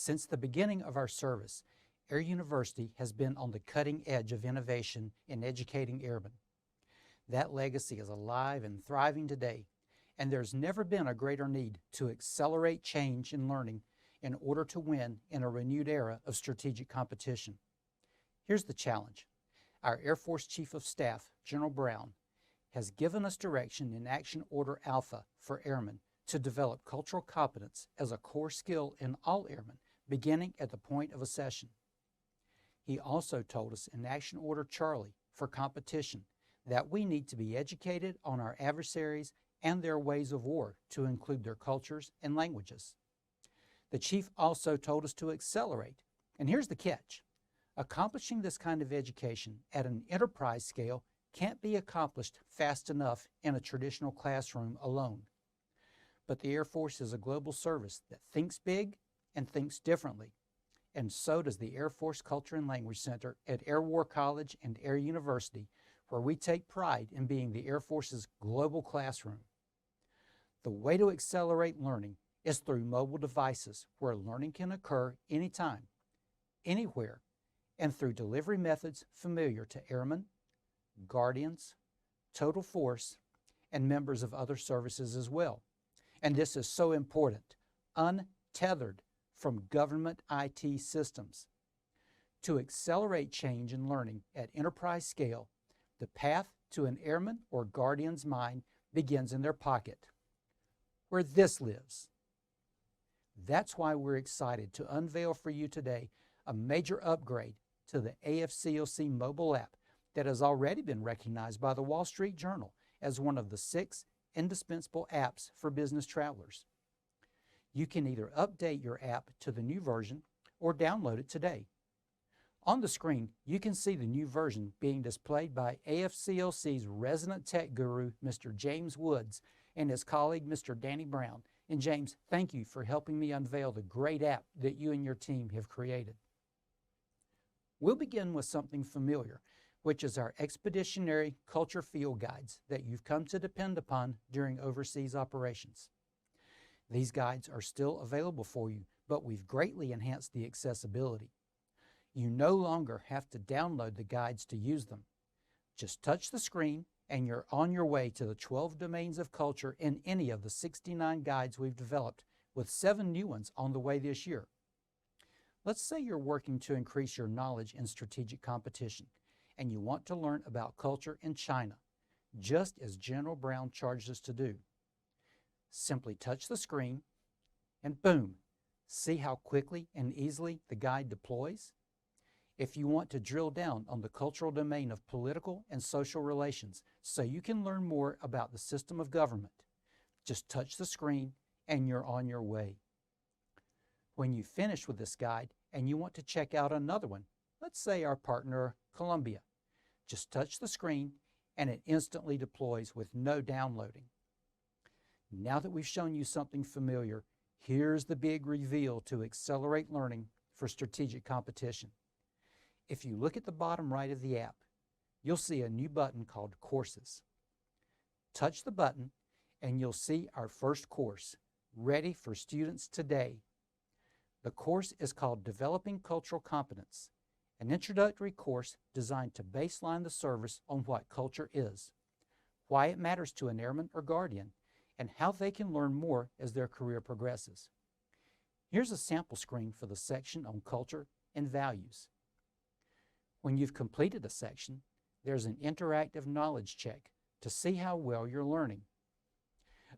Since the beginning of our service, Air University has been on the cutting edge of innovation in educating airmen. That legacy is alive and thriving today, and there's never been a greater need to accelerate change in learning in order to win in a renewed era of strategic competition. Here's the challenge. Our Air Force Chief of Staff, General Brown, has given us direction in Action Order Alpha for airmen to develop cultural competence as a core skill in all airmen, beginning at the point of accession. He also told us in Action Order Charlie for competition that we need to be educated on our adversaries and their ways of war to include their cultures and languages. The Chief also told us to accelerate, and here's the catch. Accomplishing this kind of education at an enterprise scale can't be accomplished fast enough in a traditional classroom alone. But the Air Force is a global service that thinks big and thinks differently, and so does the Air Force Culture and Language Center at Air War College and Air University, where we take pride in being the Air Force's global classroom. The way to accelerate learning is through mobile devices where learning can occur anytime, anywhere, and through delivery methods familiar to airmen, guardians, Total Force, and members of other services as well. And this is so important, untethered from government IT systems. To accelerate change in learning at enterprise scale, the path to an airman or guardian's mind begins in their pocket, where this lives. That's why we're excited to unveil for you today a major upgrade to the AFCLC mobile app that has already been recognized by the Wall Street Journal as one of the 6 indispensable apps for business travelers. You can either update your app to the new version or download it today. On the screen, you can see the new version being displayed by AFCLC's resident tech guru, Mr. James Woods, and his colleague, Mr. Danny Brown. And James, thank you for helping me unveil the great app that you and your team have created. We'll begin with something familiar, which is our expeditionary culture field guides that you've come to depend upon during overseas operations. These guides are still available for you, but we've greatly enhanced the accessibility. You no longer have to download the guides to use them. Just touch the screen and you're on your way to the 12 domains of culture in any of the 69 guides we've developed, with 7 new ones on the way this year. Let's say you're working to increase your knowledge in strategic competition, and you want to learn about culture in China, just as General Brown charged us to do. Simply touch the screen, and boom, see how quickly and easily the guide deploys? If you want to drill down on the cultural domain of political and social relations so you can learn more about the system of government, just touch the screen and you're on your way. When you finish with this guide and you want to check out another one, let's say our partner Colombia, just touch the screen and it instantly deploys with no downloading. Now that we've shown you something familiar, here's the big reveal to accelerate learning for strategic competition. If you look at the bottom right of the app, you'll see a new button called Courses. Touch the button and you'll see our first course, ready for students today. The course is called Developing Cultural Competence, an introductory course designed to baseline the service on what culture is, why it matters to an airman or guardian, and how they can learn more as their career progresses. Here's a sample screen for the section on culture and values. When you've completed a section, there's an interactive knowledge check to see how well you're learning.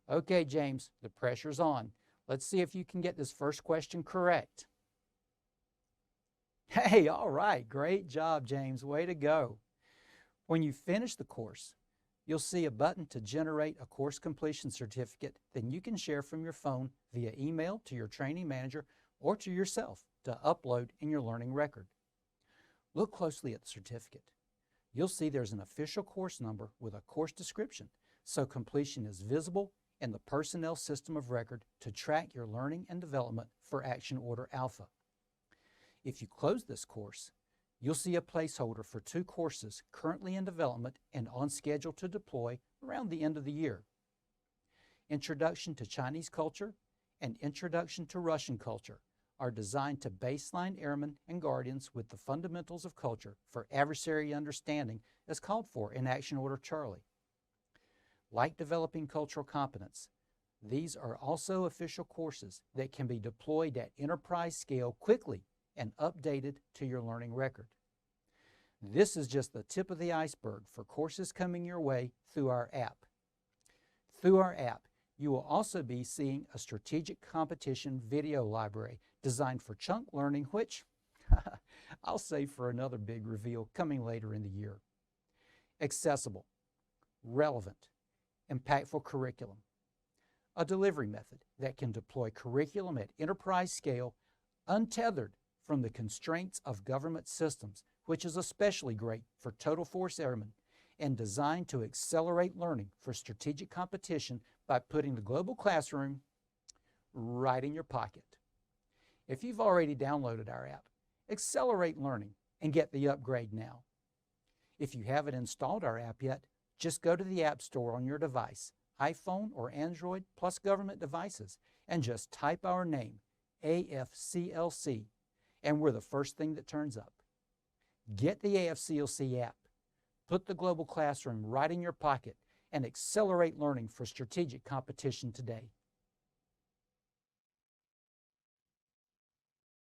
Okay, James, the pressure's on. Let's see if you can get this first question correct. Hey, all right, great job, James, way to go. When you finish the course, you'll see a button to generate a course completion certificate that you can share from your phone via email to your training manager or to yourself to upload in your learning record. Look closely at the certificate. You'll see there's an official course number with a course description, so completion is visible in the personnel system of record to track your learning and development for Action Order Alpha. If you close this course, you'll see a placeholder for 2 courses currently in development and on schedule to deploy around the end of the year. Introduction to Chinese Culture and Introduction to Russian Culture are designed to baseline airmen and guardians with the fundamentals of culture for adversary understanding as called for in Action Order Charlie. Like developing cultural competence, these are also official courses that can be deployed at enterprise scale quickly and updated to your learning record. This is just the tip of the iceberg for courses coming your way through our app. Through our app, you will also be seeing a strategic competition video library designed for chunk learning, which I'll save for another big reveal coming later in the year. Accessible, relevant, impactful curriculum. A delivery method that can deploy curriculum at enterprise scale, untethered from the constraints of government systems, which is especially great for Total Force Airmen, and designed to accelerate learning for strategic competition by putting the global classroom right in your pocket. If you've already downloaded our app, accelerate learning and get the upgrade now. If you haven't installed our app yet, just go to the App Store on your device, iPhone or Android plus government devices, and just type our name, AFCLC, and we're the first thing that turns up. Get the AFCLC app, put the global classroom right in your pocket, and accelerate learning for strategic competition today.